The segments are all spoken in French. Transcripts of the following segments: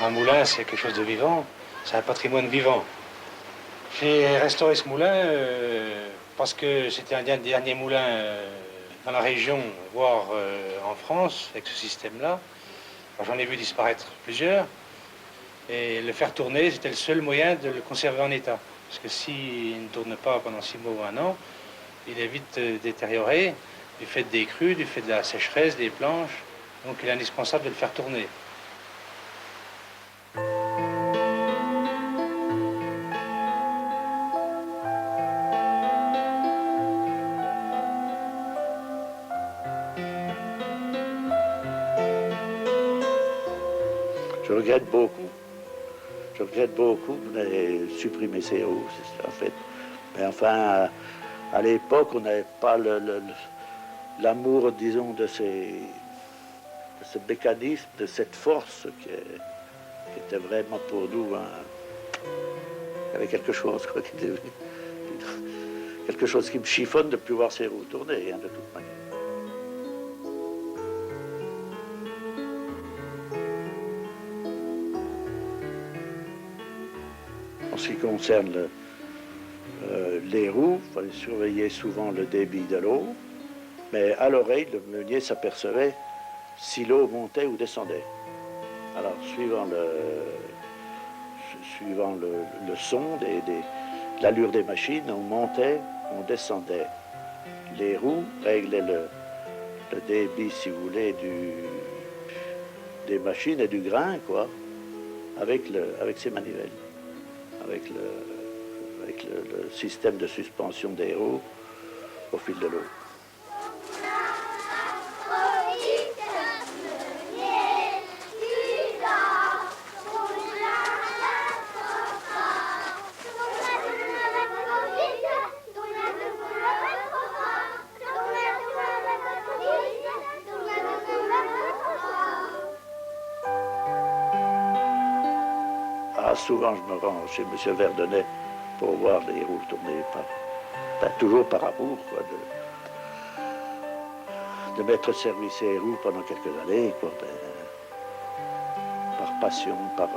Un moulin, c'est quelque chose de vivant, c'est un patrimoine vivant. J'ai restauré ce moulin parce que c'était un des derniers moulins dans la région, voire en France, avec ce système-là. J'en ai vu disparaître plusieurs. Et le faire tourner, c'était le seul moyen de le conserver en état. Parce que s'il ne tourne pas pendant 6 mois ou 1 an, il est vite détérioré du fait des crues, du fait de la sécheresse, des planches. Donc il est indispensable de le faire tourner. Je regrette beaucoup. Je regrette beaucoup de supprimer ces roues, c'est ça, en fait. Mais enfin, à l'époque, on n'avait pas l'amour, disons, de ce mécanisme, de cette force qui était vraiment pour nous il y avait quelque chose, quoi, quelque chose qui me chiffonne de ne plus voir ces roues tourner, hein, de toute manière. En ce qui concerne les roues, il fallait surveiller souvent le débit de l'eau, mais à l'oreille, le meunier s'apercevait si l'eau montait ou descendait. Alors, suivant le son, de l'allure des machines, on montait, on descendait. Les roues réglaient le débit, si vous voulez, des machines et du grain, quoi, avec ces manivelles, avec le système de suspension des roues au fil de l'eau. Souvent, je me rends chez M. Verdonnet pour voir les roues tourner, toujours par amour, quoi, de mettre au service ces roues pendant quelques années, quoi, par passion, par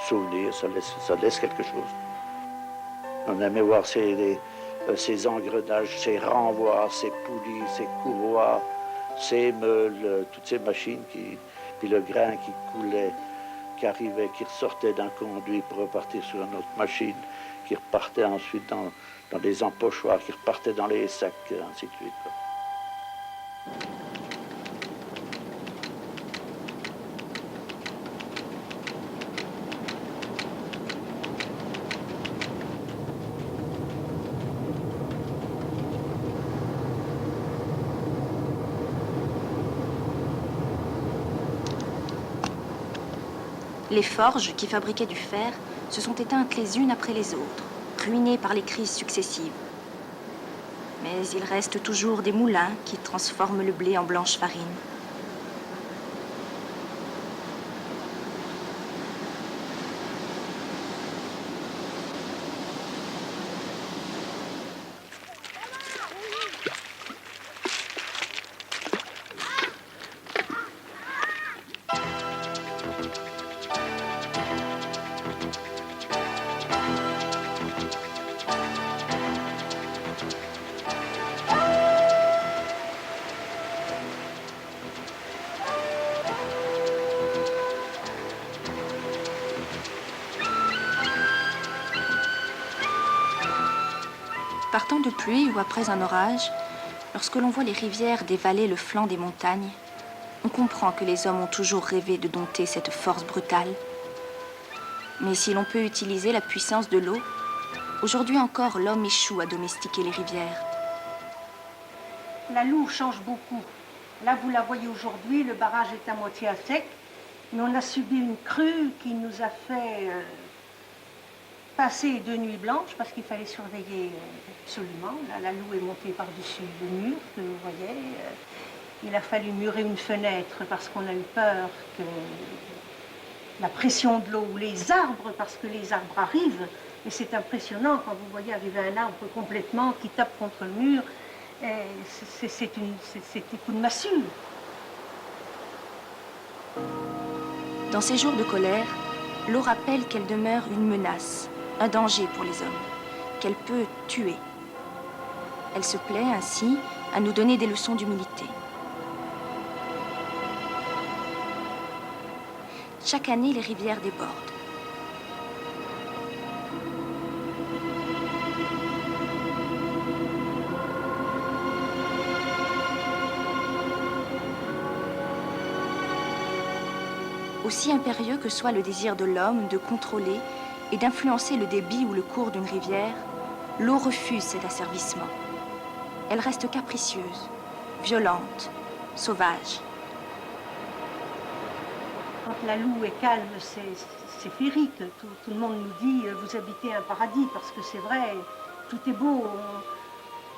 souvenir, ça laisse quelque chose. On aimait voir ces engrenages, ces renvois, ces poulies, ces courroies, ces meules, toutes ces machines, puis le grain qui coulait, qui arrivait, qui ressortait d'un conduit pour repartir sur une autre machine, qui repartait ensuite dans des empochoirs, qui repartait dans les sacs, ainsi de suite. Les forges qui fabriquaient du fer se sont éteintes les unes après les autres, ruinées par les crises successives. Mais il reste toujours des moulins qui transforment le blé en blanche farine. Par temps de pluie ou après un orage, lorsque l'on voit les rivières dévaler le flanc des montagnes, on comprend que les hommes ont toujours rêvé de dompter cette force brutale. Mais si l'on peut utiliser la puissance de l'eau, aujourd'hui encore l'homme échoue à domestiquer les rivières. La Loue change beaucoup. Là, vous la voyez aujourd'hui, le barrage est à moitié à sec, mais on a subi une crue qui nous a fait passer 2 nuits blanches parce qu'il fallait surveiller absolument. Là, la Loue est montée par-dessus le mur, que vous voyez. Il a fallu murer une fenêtre parce qu'on a eu peur que la pression de l'eau ou les arbres, parce que les arbres arrivent, et c'est impressionnant quand vous voyez arriver un arbre complètement qui tape contre le mur, c'est des coups de massue. Dans ces jours de colère, l'eau rappelle qu'elle demeure une menace, un danger pour les hommes, qu'elle peut tuer. Elle se plaît ainsi à nous donner des leçons d'humilité. Chaque année, les rivières débordent. Aussi impérieux que soit le désir de l'homme de contrôler et d'influencer le débit ou le cours d'une rivière, l'eau refuse cet asservissement. Elle reste capricieuse, violente, sauvage. Quand la Loue est calme, c'est féerique. Tout le monde nous dit vous habitez un paradis parce que c'est vrai, tout est beau.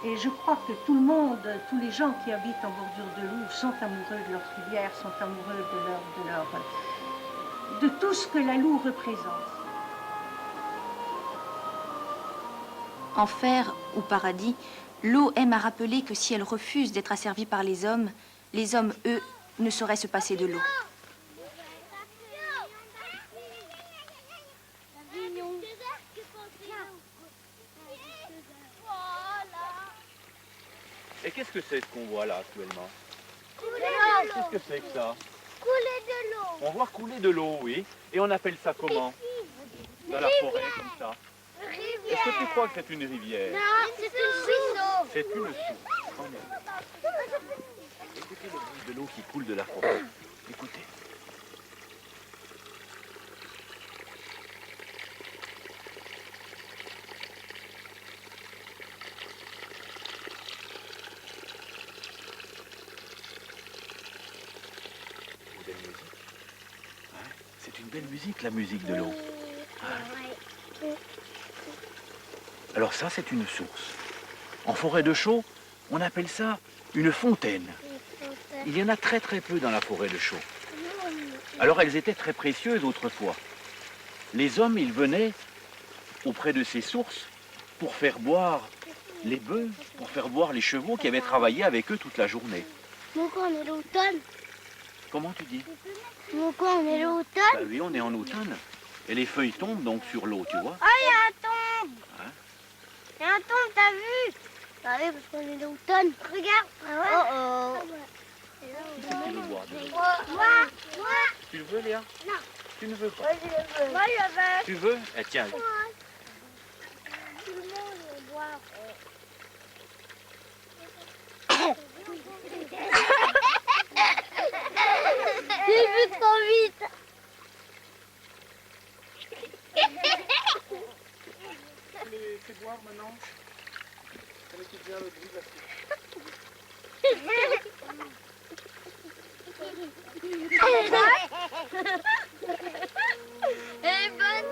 Et je crois que tout le monde, tous les gens qui habitent en bordure de Loue sont amoureux de leur rivière, sont amoureux de tout ce que la Loue représente. Enfer ou paradis, l'eau aime à rappeler que si elle refuse d'être asservie par les hommes, eux, ne sauraient se passer de l'eau. Et qu'est-ce que c'est ce qu'on voit là actuellement? Couler de l'eau. Qu'est-ce que c'est que ça? Couler de l'eau. On voit couler de l'eau, oui. Et on appelle ça comment? Dans la forêt, comme ça. Rivière. Est-ce que tu crois que c'est une rivière? Non, c'est une ruisseau. C'est une source. En effet. Écoutez le bruit de l'eau qui coule de la forêt. Écoutez. Belle musique. Hein? C'est une belle musique, la musique de l'eau. Alors ça, c'est une source. En forêt de Chaux, on appelle ça une fontaine. Il y en a très très peu dans la forêt de Chaux. Alors elles étaient très précieuses autrefois. Les hommes, ils venaient auprès de ces sources pour faire boire les bœufs, pour faire boire les chevaux qui avaient travaillé avec eux toute la journée. Pourquoi on est l'automne? Comment tu dis? Pourquoi on est l'automne? Bah oui, on est en automne. Et les feuilles tombent donc sur l'eau, tu vois. Oh, il y a un tombe. Hein? Il y a un tombe, t'as vu? Bah oui, parce qu'on est l'automne. Regarde. Ah ouais? Oh oh. Qui c'est qui veut boire de l'eau? Moi. Tu le veux, Léa? Non. Tu ne veux pas? Moi, je le veux. Moi, je veux. Tu veux? Eh, tiens. Tout le monde veut boire. J'ai vu trop vite. Fais boire maintenant. Bien le bruit de la Elle est bonne.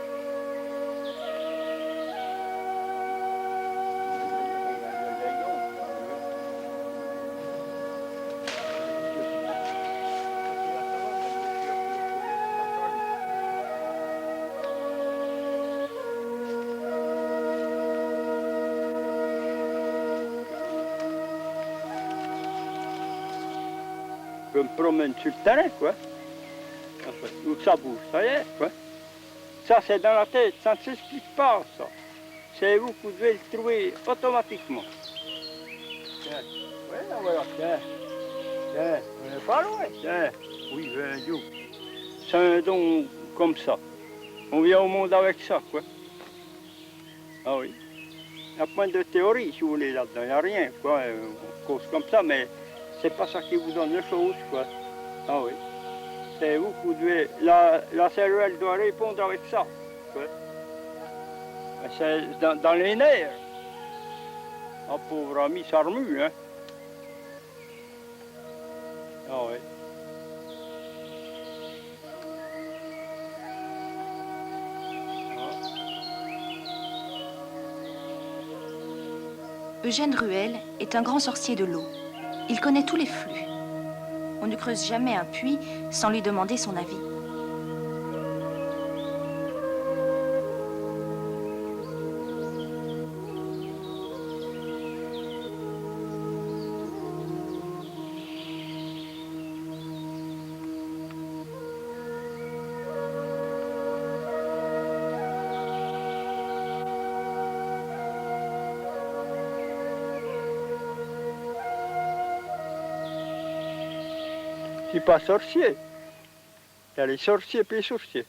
Je me promène sur le terrain, quoi. Enfin, où ça bouge, ça y est, quoi. Ça, c'est dans la tête, ça ne s'explique pas, ça. C'est vous qui devez le trouver automatiquement. Tiens, ouais, voilà, tiens. Tiens, on n'est pas loin, tiens. Oui, ben, Dieu. C'est un don comme ça. On vient au monde avec ça, quoi. Ah oui. Il n'y a point de théorie, si vous voulez, là-dedans. Il n'y a rien, quoi. On cause comme ça, mais c'est pas ça qui vous donne les choses, quoi. Ah oui. C'est vous qui devez... La cervelle doit répondre avec ça, quoi. C'est dans les nerfs. Ah, pauvre ami, ça remue, hein. Ah oui. Eugène Ruel est un grand sorcier de l'eau. Il connaît tous les flux. On ne creuse jamais un puits sans lui demander son avis. C'est pas sorcier. Il y a les sorciers puis les sorciers.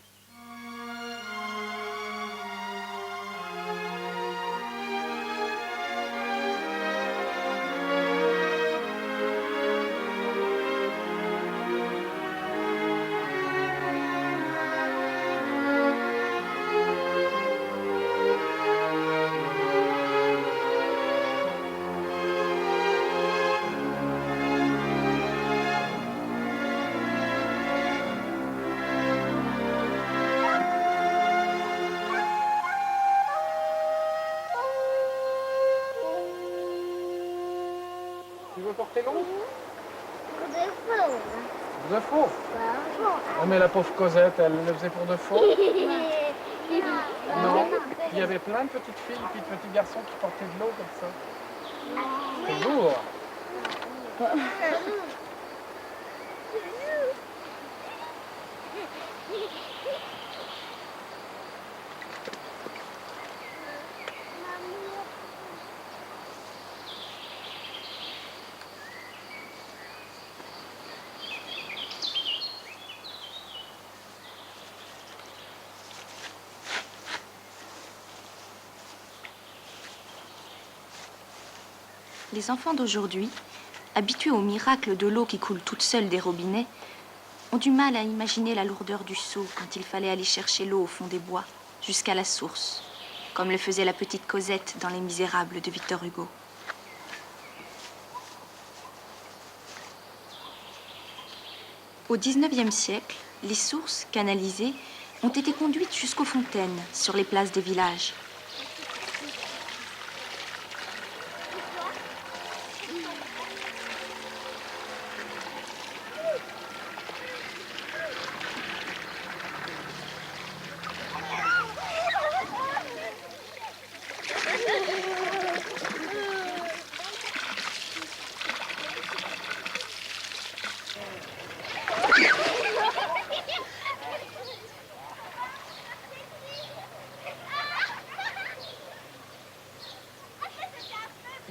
Tu veux porter l'eau? De faux. De faux. Oh, mais la pauvre Cosette, elle le faisait pour de faux. Non. Il y avait plein de petites filles et puis de petits garçons qui portaient de l'eau comme ça. C'est lourd. Les enfants d'aujourd'hui, habitués au miracle de l'eau qui coule toute seule des robinets, ont du mal à imaginer la lourdeur du seau quand il fallait aller chercher l'eau au fond des bois, jusqu'à la source, comme le faisait la petite Cosette dans Les Misérables de Victor Hugo. Au XIXe siècle, les sources, canalisées, ont été conduites jusqu'aux fontaines, sur les places des villages.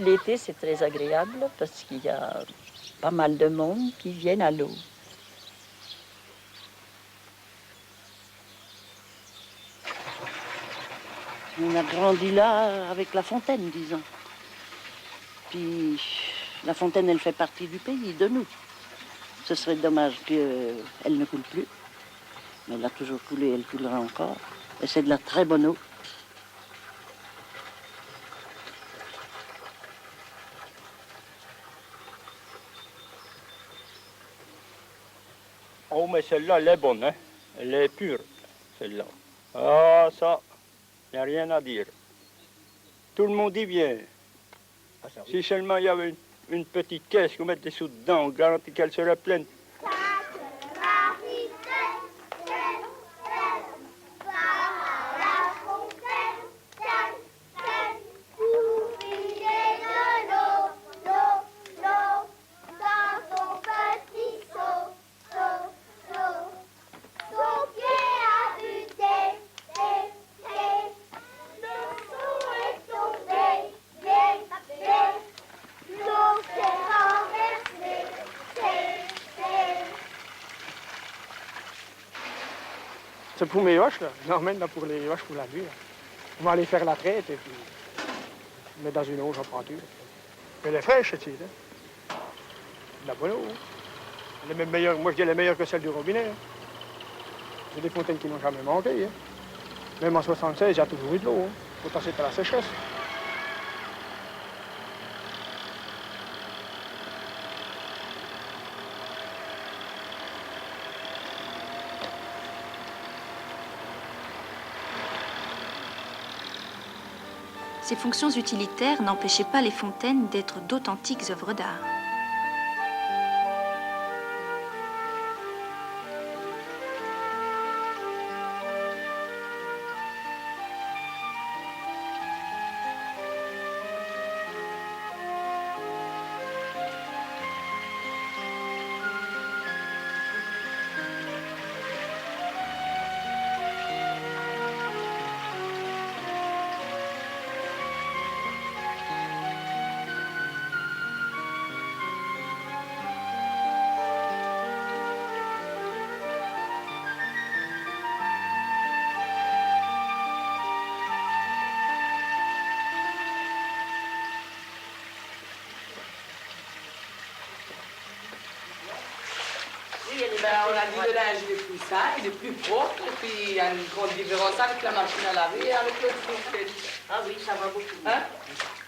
L'été, c'est très agréable parce qu'il y a pas mal de monde qui viennent à l'eau. On a grandi là avec la fontaine, disons. Puis la fontaine, elle fait partie du pays, de nous. Ce serait dommage qu'elle ne coule plus. Mais elle a toujours coulé, elle coulera encore. Et c'est de la très bonne eau. Oh, mais celle-là, elle est bonne, hein? Elle est pure, celle-là. Ah, ça, il n'y a rien à dire. Tout le monde y vient. Si seulement il y avait une petite caisse qu'on mette des sous dedans, on garantit qu'elle serait pleine. C'est pour mes vaches, là. Je l'emmène là pour les vaches pour la nuit. Là. On va aller faire la traite et puis mettre dans une eau, j'en prends une. Elle est fraîche, cette île. Hein. De la bonne eau. Hein. Elle est même meilleure, moi je dis elle est meilleure que celle du robinet. Hein. C'est des fontaines qui n'ont jamais manqué. Hein. Même en 76, il y a toujours eu de l'eau. Hein. Pourtant c'était la sécheresse. Ces fonctions utilitaires n'empêchaient pas les fontaines d'être d'authentiques œuvres d'art. elle est Ben, on a dit le linge il est plus sain, il est plus propre, et puis il y a une grande différence avec la machine à laver et avec le four. Ah oui, ça va beaucoup mieux. Hein?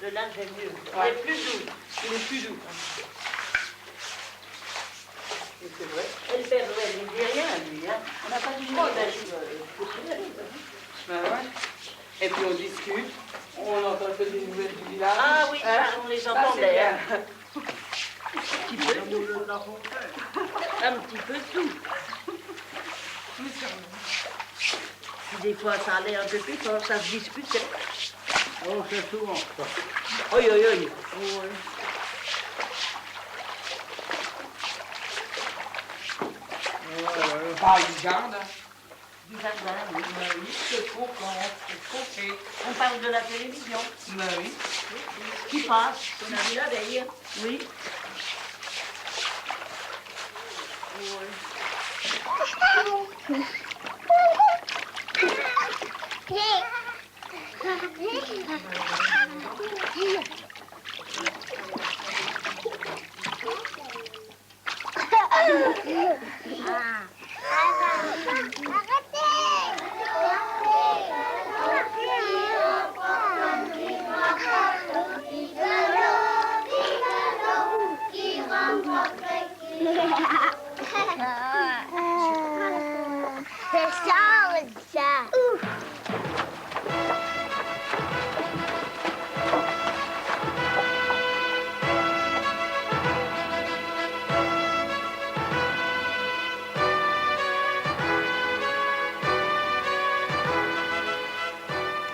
Le linge est mieux. Ouais. Il est plus doux. Il est plus doux. Et c'est vrai. Et le Père Noël, il ne dit rien, lui. Hein. On n'a pas dit mot Ben ouais. Et puis on discute, on entend un peu des nouvelles du village. Ah oui, Hein? ça, on les Ça, entendait. c'est bien. Hein. Un petit peu tout. Un petit peu tout. Puis des fois, ça allait un peu plus fort, ça se disputait. Oh, c'est souvent ça. Oi, oi, oi. Pas une garde. Du jardin, oui. Ben oui, c'est trop quand c'est trop. On parle de la télévision. Ben oui. Qui passe, on a vu la veille. Oui.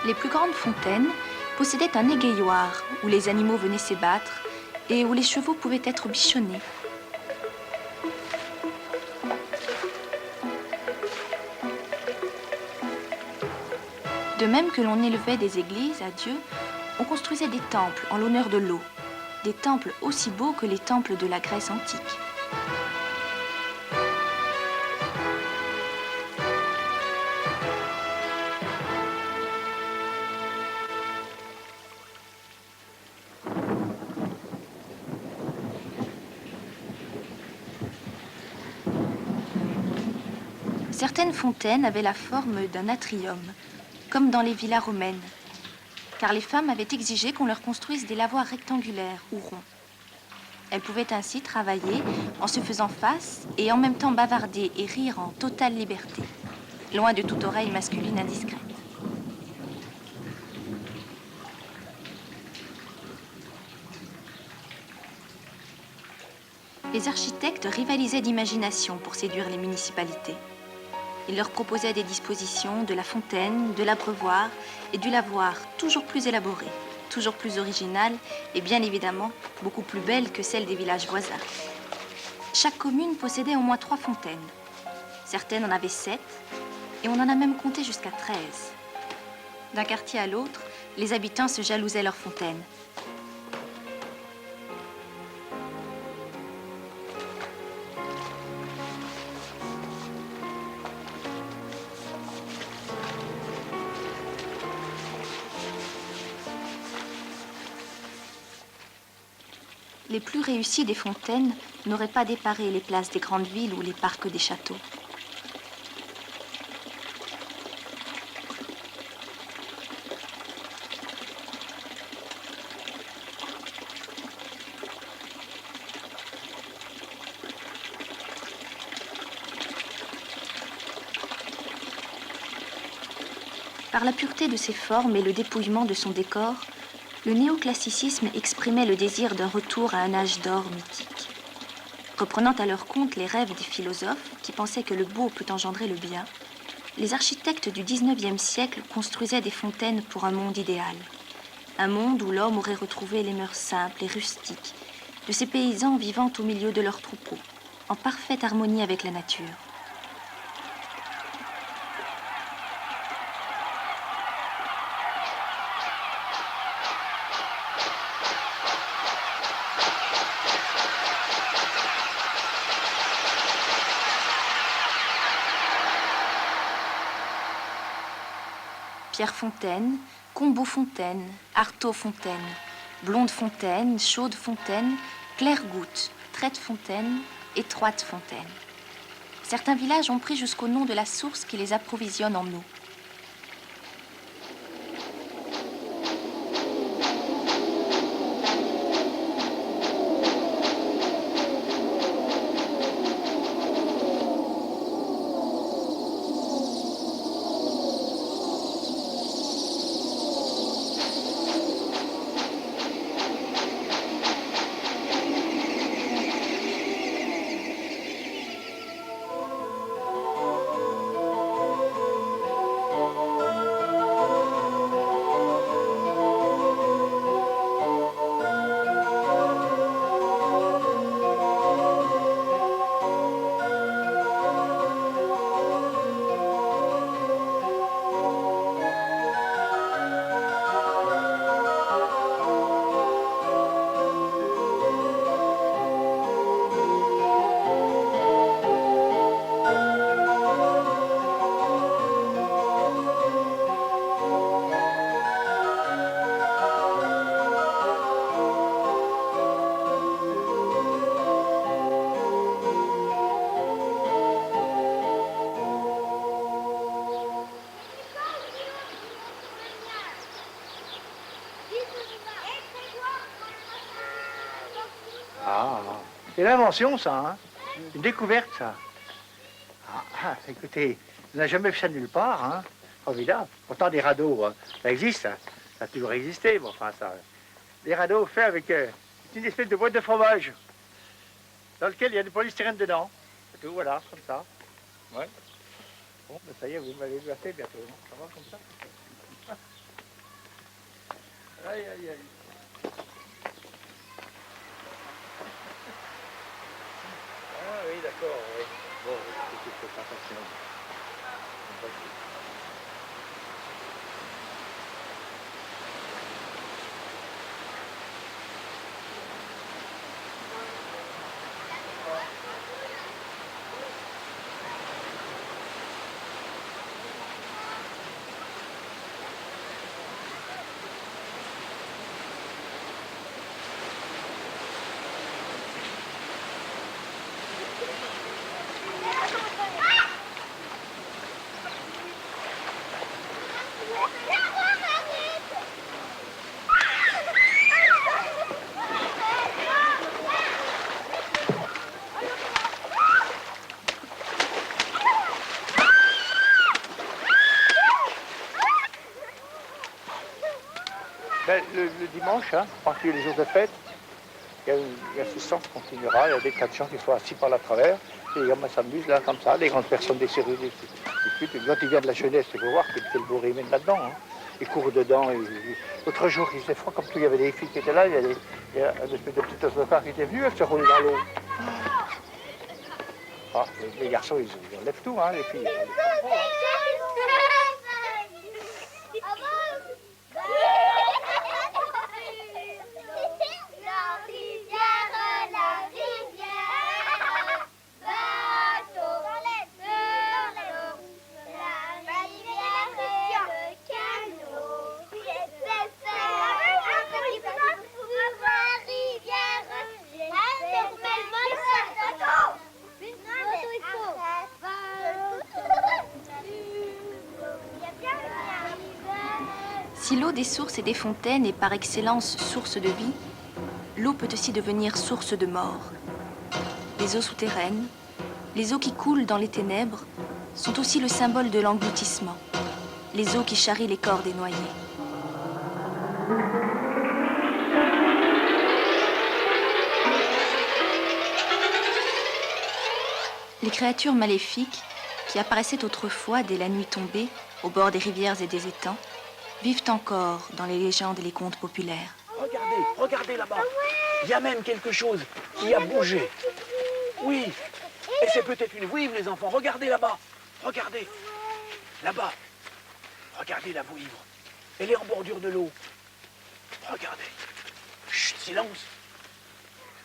Les plus grandes fontaines possédaient un égayoir où les animaux venaient s'ébattre et où les chevaux pouvaient être bichonnés. De même que l'on élevait des églises à Dieu, on construisait des temples en l'honneur de l'eau, des temples aussi beaux que les temples de la Grèce antique. Certaines fontaines avaient la forme d'un atrium, comme dans les villas romaines, car les femmes avaient exigé qu'on leur construise des lavoirs rectangulaires ou ronds. Elles pouvaient ainsi travailler en se faisant face et en même temps bavarder et rire en totale liberté, loin de toute oreille masculine indiscrète. Les architectes rivalisaient d'imagination pour séduire les municipalités. Ils leur proposaient des dispositions de la fontaine, de l'abreuvoir et du lavoir toujours plus élaborées, toujours plus originales et bien évidemment beaucoup plus belles que celles des villages voisins. Chaque commune possédait au moins 3 fontaines. Certaines en avaient 7 et on en a même compté jusqu'à 13. D'un quartier à l'autre, les habitants se jalousaient leurs fontaines. Les plus réussies des fontaines n'auraient pas déparé les places des grandes villes ou les parcs des châteaux. Par la pureté de ses formes et le dépouillement de son décor, le néoclassicisme exprimait le désir d'un retour à un âge d'or mythique. Reprenant à leur compte les rêves des philosophes qui pensaient que le beau peut engendrer le bien, les architectes du XIXe siècle construisaient des fontaines pour un monde idéal. Un monde où l'homme aurait retrouvé les mœurs simples et rustiques de ces paysans vivant au milieu de leurs troupeaux, en parfaite harmonie avec la nature. Pierrefontaine, Combeaufontaine, Artaudfontaine, Blondefontaine, Chaudefontaine, Claire-Goutte, Traitefontaine, Étroitefontaine. Certains villages ont pris jusqu'au nom de la source qui les approvisionne en eau. C'est l'invention, ça, hein. Une découverte, ça. Écoutez, on n'a jamais fait ça nulle part, hein. Formidable. Pourtant, des radeaux, hein, ça existe, hein. Ça a toujours existé, mais enfin, ça... Des radeaux faits avec une espèce de boîte de fromage, dans lequel il y a du polystyrène dedans. C'est tout, voilà, comme ça. Ouais. Bon, ben ça y est, vous m'avez gâté bientôt, non? Ça va comme ça? Aïe, aïe, aïe. Ah oui, d'accord, oui. Bon, écoutez, faut faire attention. Ben, le dimanche, hein, quand il y a les jours de fête, l'assistance continuera. Il y a des tas de gens qui sont assis par la travers. Et les gamins s'amusent là, comme ça. Les grandes personnes des séries, quand ils viennent de la jeunesse, il faut voir quel beau rémen là-dedans. Hein. Ils courent dedans. L'autre jour, il faisait froid comme tout. Il y avait des filles qui étaient là. Il y a une espèce de petit autocar qui était venu. Elle se roulait dans l'eau. Ah, les garçons, ils enlèvent tout, hein, les filles. Si l'eau des sources et des fontaines est par excellence source de vie, l'eau peut aussi devenir source de mort. Les eaux souterraines, les eaux qui coulent dans les ténèbres, sont aussi le symbole de l'engloutissement, les eaux qui charrient les corps des noyés. Les créatures maléfiques, qui apparaissaient autrefois dès la nuit tombée, au bord des rivières et des étangs, vivent encore dans les légendes et les contes populaires. Regardez, regardez là-bas. Il y a même quelque chose qui a bougé. Oui, et c'est peut-être une vouivre, les enfants. Regardez là-bas. Regardez. Là-bas. Regardez la vouivre. Elle est en bordure de l'eau. Regardez. Chut, silence.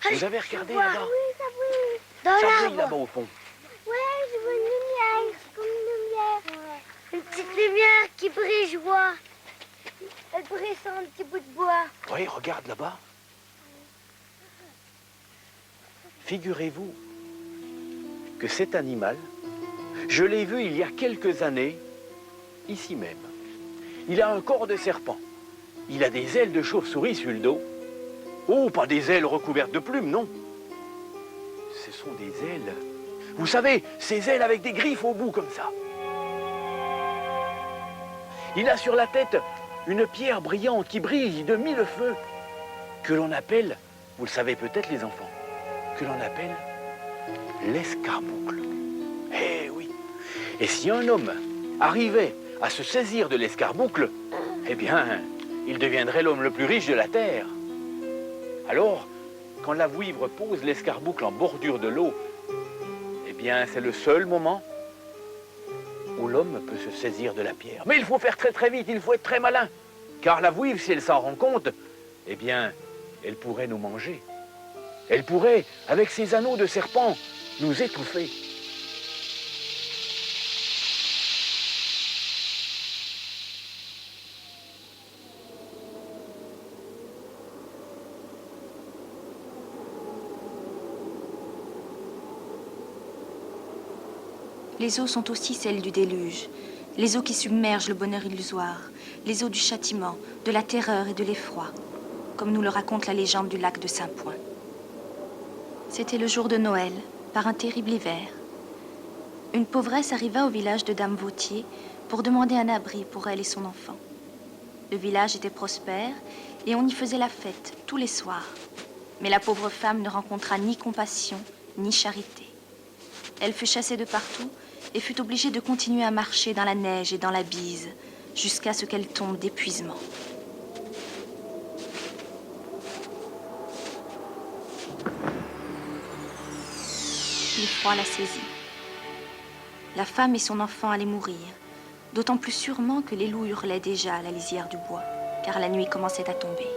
Vous avez regardé là-bas? Oui, ça brille. Dans Ça l'arbre. brille là-bas au fond. Ouais, je vois une lumière, c'est comme une lumière. Une petite lumière qui brille, je vois. Elle brille sur un petit bout de bois. Oui, regarde là-bas. Figurez-vous que cet animal Je l'ai vu il y a quelques années, ici même. Il a un corps de serpent. Il a des ailes de chauve-souris sur le dos. Oh, pas des ailes recouvertes de plumes, non. Ce sont des ailes. Vous savez, ces ailes avec des griffes au bout, comme ça. Il a sur la tête une pierre brillante qui brille de mille feux, que l'on appelle, vous le savez peut-être les enfants, que l'on appelle l'escarboucle. Eh oui. Et si un homme arrivait à se saisir de l'escarboucle, eh bien, il deviendrait l'homme le plus riche de la terre. Alors, quand la vouivre pose l'escarboucle en bordure de l'eau, eh bien, c'est le seul moment où l'homme peut se saisir de la pierre. Mais il faut faire très très vite, il faut être très malin. Car la vouivre, si elle s'en rend compte, eh bien, elle pourrait nous manger. Elle pourrait, avec ses anneaux de serpent, nous étouffer. Les eaux sont aussi celles du déluge, les eaux qui submergent le bonheur illusoire, les eaux du châtiment, de la terreur et de l'effroi, comme nous le raconte la légende du lac de Saint-Point. C'était le jour de Noël, par un terrible hiver. Une pauvresse arriva au village de Dame Vautier pour demander un abri pour elle et son enfant. Le village était prospère et on y faisait la fête tous les soirs. Mais la pauvre femme ne rencontra ni compassion ni charité. Elle fut chassée de partout et fut obligée de continuer à marcher dans la neige et dans la bise jusqu'à ce qu'elle tombe d'épuisement. L'effroi la saisit. La femme et son enfant allaient mourir, d'autant plus sûrement que les loups hurlaient déjà à la lisière du bois, car la nuit commençait à tomber.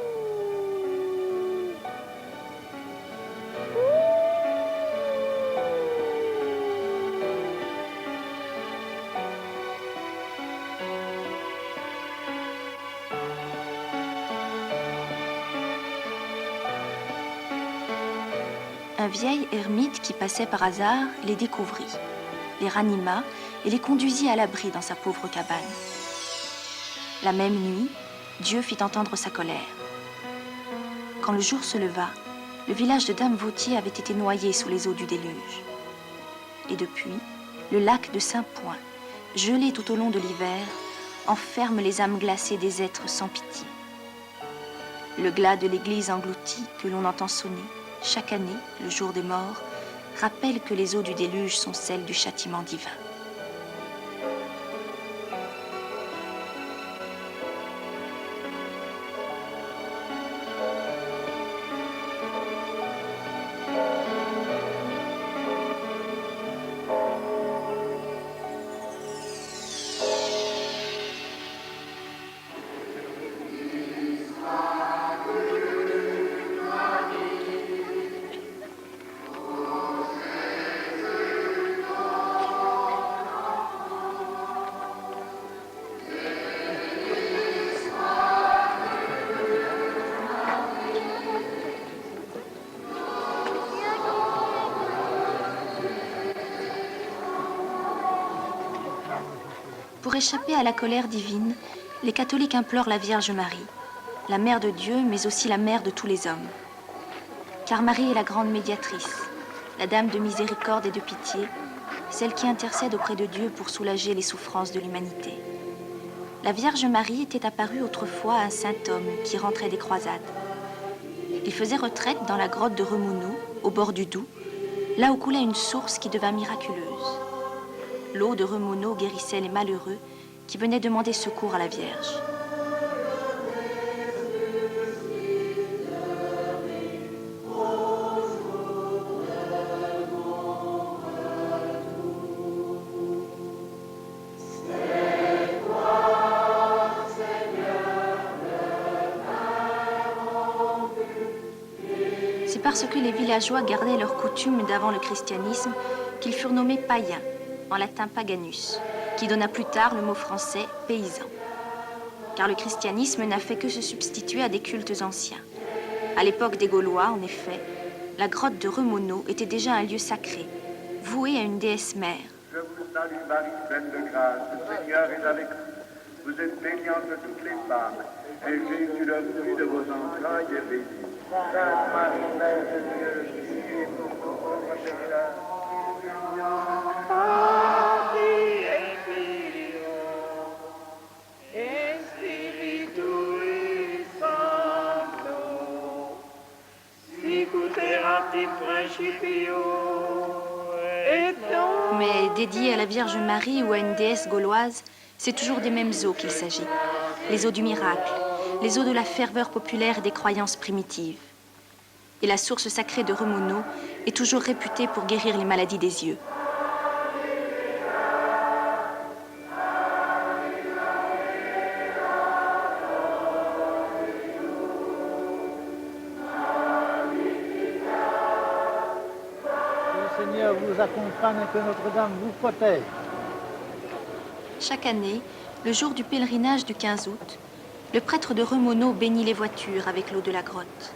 Un vieil ermite qui passait par hasard les découvrit, les ranima et les conduisit à l'abri dans sa pauvre cabane. La même nuit, Dieu fit entendre sa colère. Quand le jour se leva, le village de Dame Vautier avait été noyé sous les eaux du déluge. Et depuis, le lac de Saint-Point, gelé tout au long de l'hiver, enferme les âmes glacées des êtres sans pitié. Le glas de l'église engloutie que l'on entend sonner chaque année, le jour des morts, rappelle que les eaux du déluge sont celles du châtiment divin. Pour échapper à la colère divine, les catholiques implorent la Vierge Marie, la mère de Dieu, mais aussi la mère de tous les hommes. Car Marie est la grande médiatrice, la dame de miséricorde et de pitié, celle qui intercède auprès de Dieu pour soulager les souffrances de l'humanité. La Vierge Marie était apparue autrefois à un saint homme qui rentrait des croisades. Il faisait retraite dans la grotte de Remouneau, au bord du Doubs, là où coulait une source qui devint miraculeuse. L'eau de Remouneau guérissait les malheureux qui venaient demander secours à la Vierge. C'est parce que les villageois gardaient leurs coutumes d'avant le christianisme qu'ils furent nommés païens, en latin paganus, qui donna plus tard le mot français paysan. Car le christianisme n'a fait que se substituer à des cultes anciens. À l'époque des Gaulois, en effet, la grotte de Remouneau était déjà un lieu sacré, voué à une déesse mère. salue Marie, pleine de grâce, le Seigneur est avec vous. Vous êtes bénie entre toutes les femmes, et Jésus, le fruit de vos entrailles, est béni. Sainte Marie, Mère de Dieu, priez pour nous pauvres pécheurs. Mais dédié à la Vierge Marie ou à une déesse gauloise, c'est toujours des mêmes eaux qu'il s'agit. Les eaux du miracle, les eaux de la ferveur populaire et des croyances primitives. Et la source sacrée de Remono est toujours réputée pour guérir les maladies des yeux. Vous accompagne et que Notre-Dame vous protège. Chaque année, le jour du pèlerinage du 15 août, le prêtre de Remono bénit les voitures avec l'eau de la grotte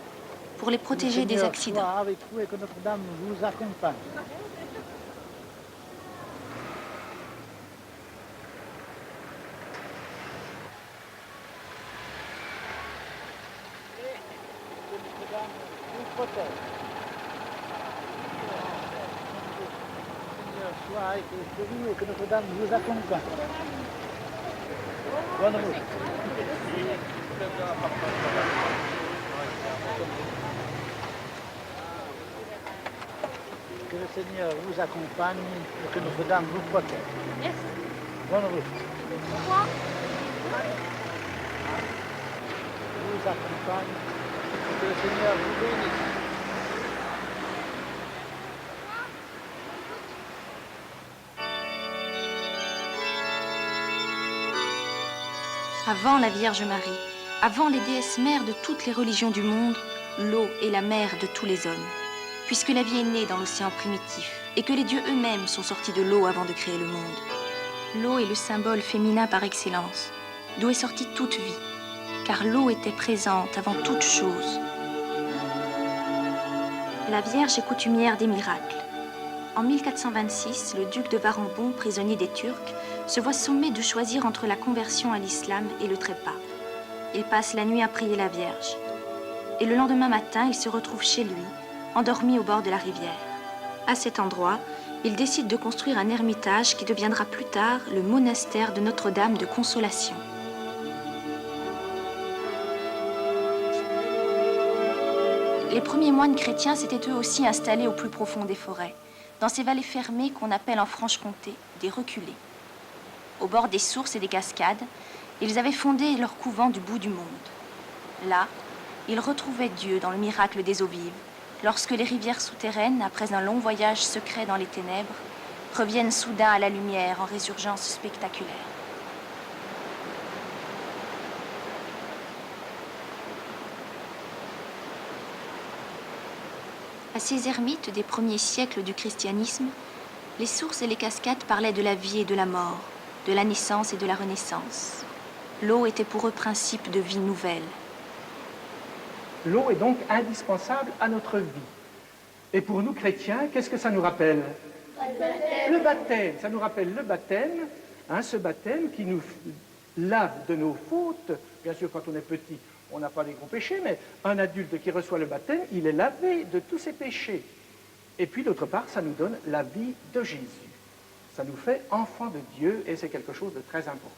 pour les protéger des accidents. Soit avec vous et que Notre-Dame vous accompagne. Et que Notre-Dame vous protège. Soit avec vous et que Notre-Dame vous accompagne. Bonne route. Que le Seigneur vous accompagne et que Notre-Dame vous protège. Merci. Bonne route. Vous accompagne et que le Seigneur vous bénisse. Avant la Vierge Marie, avant les déesses mères de toutes les religions du monde, l'eau est la mère de tous les hommes, puisque la vie est née dans l'océan primitif et que les dieux eux-mêmes sont sortis de l'eau avant de créer le monde. L'eau est le symbole féminin par excellence, d'où est sortie toute vie, car l'eau était présente avant toute chose. La Vierge est coutumière des miracles. En 1426, le duc de Varambon, prisonnier des Turcs, se voit sommé de choisir entre la conversion à l'islam et le trépas. Il passe la nuit à prier la Vierge. Et le lendemain matin, il se retrouve chez lui, endormi au bord de la rivière. À cet endroit, il décide de construire un ermitage qui deviendra plus tard le monastère de Notre-Dame de Consolation. Les premiers moines chrétiens s'étaient eux aussi installés au plus profond des forêts, dans ces vallées fermées qu'on appelle en Franche-Comté des reculés. Au bord des sources et des cascades, ils avaient fondé leur couvent du bout du monde. Là, ils retrouvaient Dieu dans le miracle des eaux vives, lorsque les rivières souterraines, après un long voyage secret dans les ténèbres, reviennent soudain à la lumière en résurgence spectaculaire. À ces ermites des premiers siècles du christianisme, les sources et les cascades parlaient de la vie et de la mort, de la naissance et de la renaissance. L'eau était pour eux principe de vie nouvelle. L'eau est donc indispensable à notre vie. Et pour nous chrétiens, qu'est-ce que ça nous rappelle? Le baptême. Ça nous rappelle le baptême, ce baptême qui nous lave de nos fautes. Bien sûr, quand on est petit, on n'a pas les gros péchés, mais un adulte qui reçoit le baptême, il est lavé de tous ses péchés. Et puis, d'autre part, ça nous donne la vie de Jésus. Ça nous fait enfants de Dieu et c'est quelque chose de très important.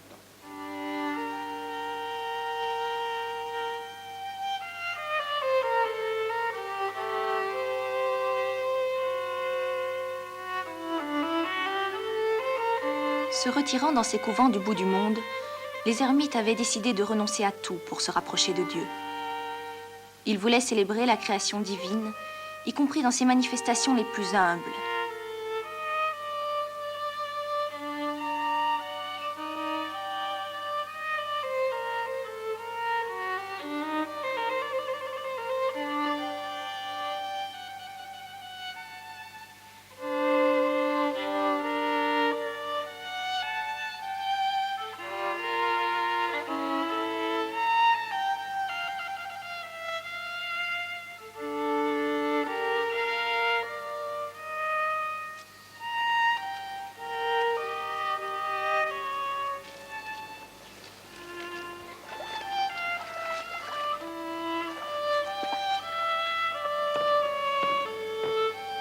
Se retirant dans ces couvents du bout du monde, les ermites avaient décidé de renoncer à tout pour se rapprocher de Dieu. Ils voulaient célébrer la création divine, y compris dans ses manifestations les plus humbles.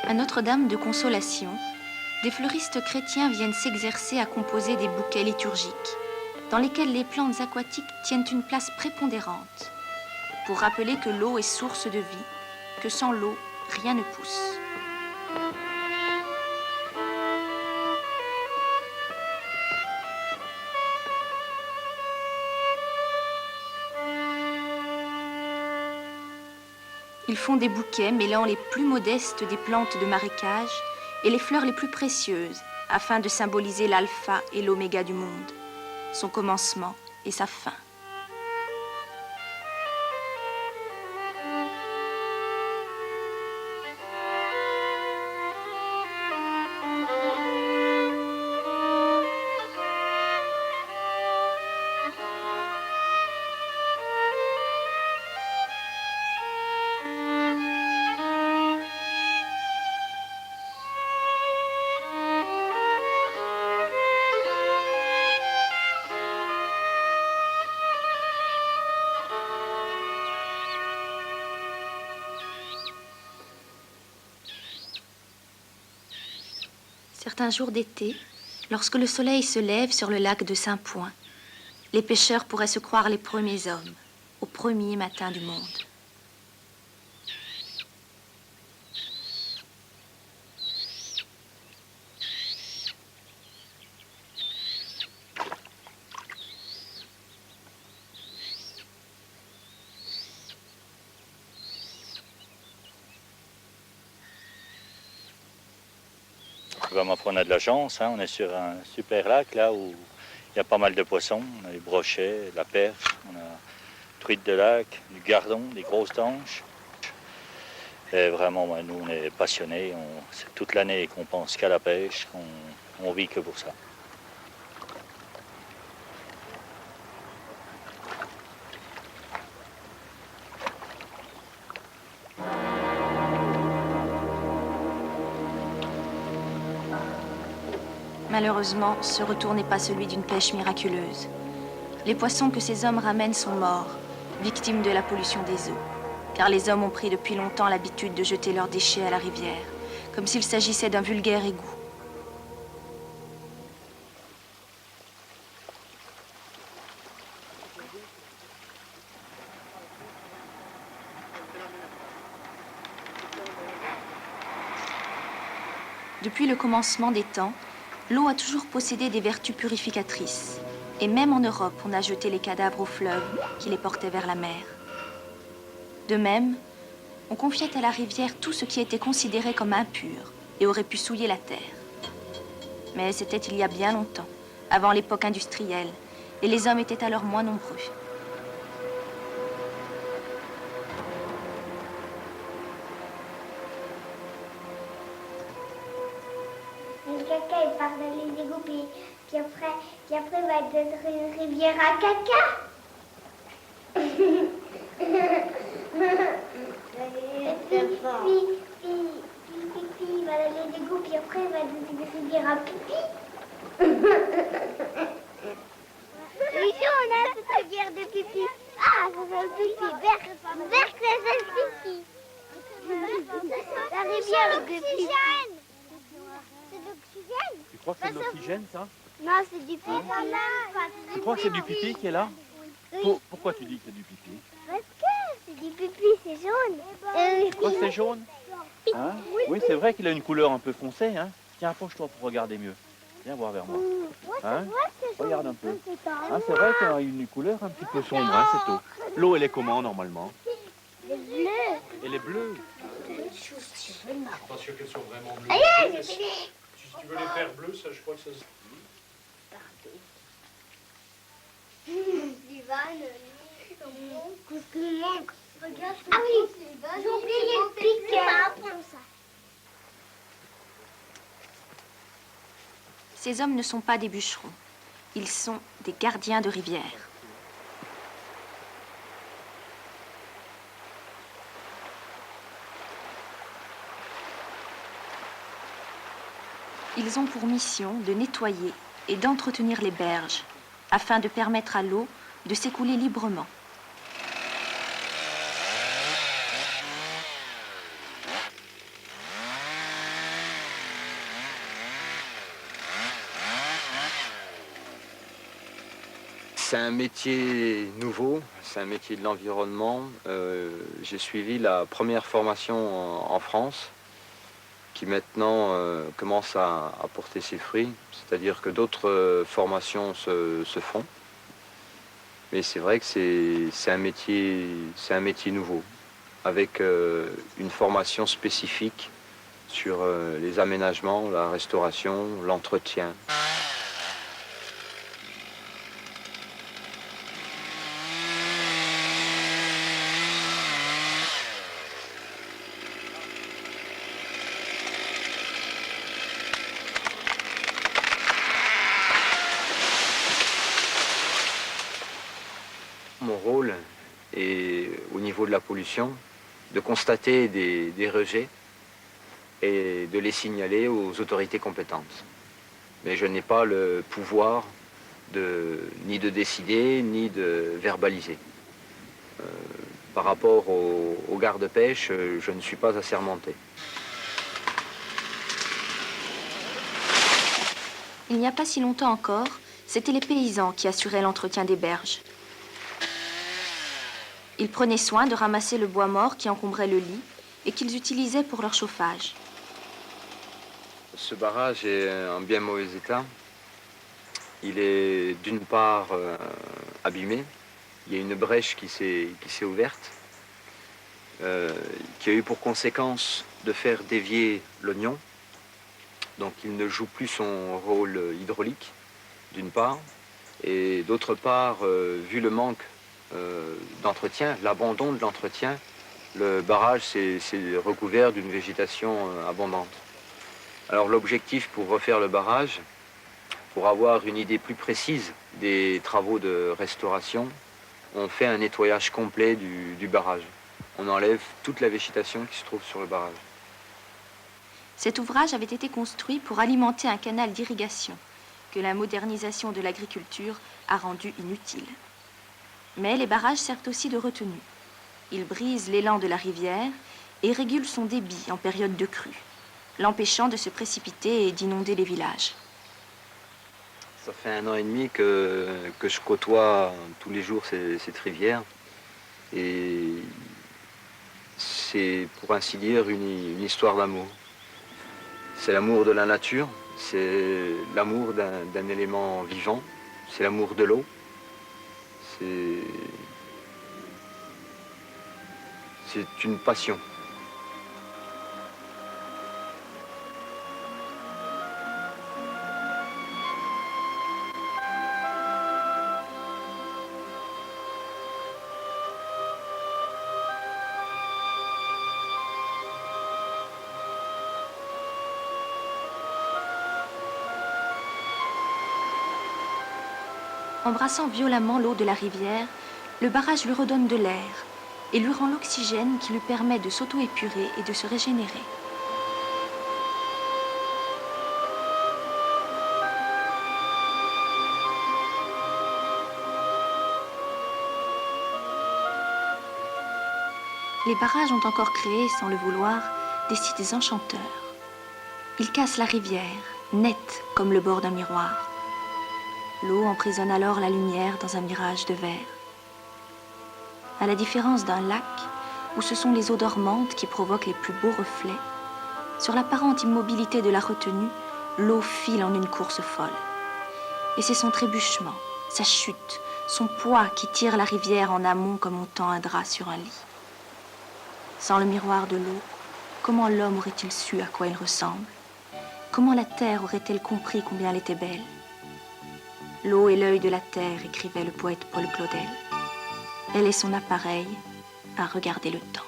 À Notre-Dame de Consolation, des fleuristes chrétiens viennent s'exercer à composer des bouquets liturgiques, dans lesquels les plantes aquatiques tiennent une place prépondérante, pour rappeler que l'eau est source de vie, que sans l'eau, rien ne pousse. Ils font des bouquets mêlant les plus modestes des plantes de marécage et les fleurs les plus précieuses, afin de symboliser l'alpha et l'oméga du monde, son commencement et sa fin. Certains jours d'été, lorsque le soleil se lève sur le lac de Saint-Point, les pêcheurs pourraient se croire les premiers hommes, au premier matin du monde. Ma foi, on a de la chance, hein. On est sur un super lac là où il y a pas mal de poissons. On a des brochets, de la perche, on a truites de lac, du gardon, des grosses tanches. Et vraiment, nous on est passionnés. C'est toute l'année qu'on pense qu'à la pêche, qu'on vit que pour ça. Malheureusement, ce retour n'est pas celui d'une pêche miraculeuse. Les poissons que ces hommes ramènent sont morts, victimes de la pollution des eaux, car les hommes ont pris depuis longtemps l'habitude de jeter leurs déchets à la rivière, comme s'il s'agissait d'un vulgaire égout. Depuis le commencement des temps, l'eau a toujours possédé des vertus purificatrices. Et même en Europe, on a jeté les cadavres au fleuve qui les portait vers la mer. De même, on confiait à la rivière tout ce qui était considéré comme impur et aurait pu souiller la terre. Mais c'était il y a bien longtemps, avant l'époque industrielle, et les hommes étaient alors moins nombreux. Le caca, il part dans les égouts, puis après, il va être une rivière à caca. Puis, il va dans les égouts, puis après, il va être une rivière à pipi. Oui, on a cette rivière de pipi. Ah, ça fait le pipi. Vert, ça fait le pipi. La rivière de pipi. Tu crois que c'est de l'oxygène, ça? Non, c'est du pipi. Tu crois que c'est du pipi qui est là? Pourquoi tu dis que c'est du pipi? Parce que c'est du pipi, c'est jaune. Tu crois que c'est jaune? Hein? Oui, c'est vrai qu'il a une couleur un peu foncée. Hein? Tiens, approche-toi pour regarder mieux. Viens voir vers moi. Hein? Regarde un peu. Hein, c'est vrai qu'il a une couleur un petit peu sombre, hein, cette eau. L'eau, elle est comment, normalement? Elle est bleue. Elle est bleue. Je suis pas sûr qu'elles sont vraiment bleues. Si tu veux les faire bleues, ça, je crois que ça se... Ah oui, j'ai oublié le piqueur. Ces hommes ne sont pas des bûcherons. Ils sont des gardiens de rivière. Ils ont pour mission de nettoyer et d'entretenir les berges, afin de permettre à l'eau de s'écouler librement. C'est un métier nouveau, c'est un métier de l'environnement. J'ai suivi la première formation en France, qui maintenant commence à porter ses fruits. C'est-à-dire que d'autres formations se font. Mais c'est vrai que c'est un métier nouveau, avec une formation spécifique sur les aménagements, la restauration, l'entretien. Mon rôle est, au niveau de la pollution, de constater des rejets et de les signaler aux autorités compétentes. Mais je n'ai pas le pouvoir ni de décider, ni de verbaliser. Par rapport aux gardes-pêche, je ne suis pas assermenté. Il n'y a pas si longtemps encore, c'étaient les paysans qui assuraient l'entretien des berges. Ils prenaient soin de ramasser le bois mort qui encombrait le lit et qu'ils utilisaient pour leur chauffage. Ce barrage est en bien mauvais état. Il est d'une part abîmé. Il y a une brèche qui s'est ouverte, qui a eu pour conséquence de faire dévier l'oignon. Donc il ne joue plus son rôle hydraulique, d'une part. Et d'autre part, vu le manque d'entretien, l'abandon de l'entretien, le barrage s'est recouvert d'une végétation abondante. Alors l'objectif pour refaire le barrage, pour avoir une idée plus précise des travaux de restauration, on fait un nettoyage complet du barrage. On enlève toute la végétation qui se trouve sur le barrage. Cet ouvrage avait été construit pour alimenter un canal d'irrigation que la modernisation de l'agriculture a rendu inutile. Mais les barrages servent aussi de retenue. Ils brisent l'élan de la rivière et régulent son débit en période de crue, l'empêchant de se précipiter et d'inonder les villages. Ça fait 1 an et demi que je côtoie tous les jours cette rivière. Et c'est, pour ainsi dire, une histoire d'amour. C'est l'amour de la nature, c'est l'amour d'un élément vivant, c'est l'amour de l'eau. C'est une passion. Embrassant violemment l'eau de la rivière, le barrage lui redonne de l'air et lui rend l'oxygène qui lui permet de s'auto-épurer et de se régénérer. Les barrages ont encore créé, sans le vouloir, des sites enchanteurs. Ils cassent la rivière, nette comme le bord d'un miroir. L'eau emprisonne alors la lumière dans un mirage de verre. À la différence d'un lac, où ce sont les eaux dormantes qui provoquent les plus beaux reflets, sur l'apparente immobilité de la retenue, l'eau file en une course folle. Et c'est son trébuchement, sa chute, son poids qui tire la rivière en amont comme on tend un drap sur un lit. Sans le miroir de l'eau, comment l'homme aurait-il su à quoi il ressemble? Comment la terre aurait-elle compris combien elle était belle? L'eau est l'œil de la terre, écrivait le poète Paul Claudel. Elle est son appareil à regarder le temps.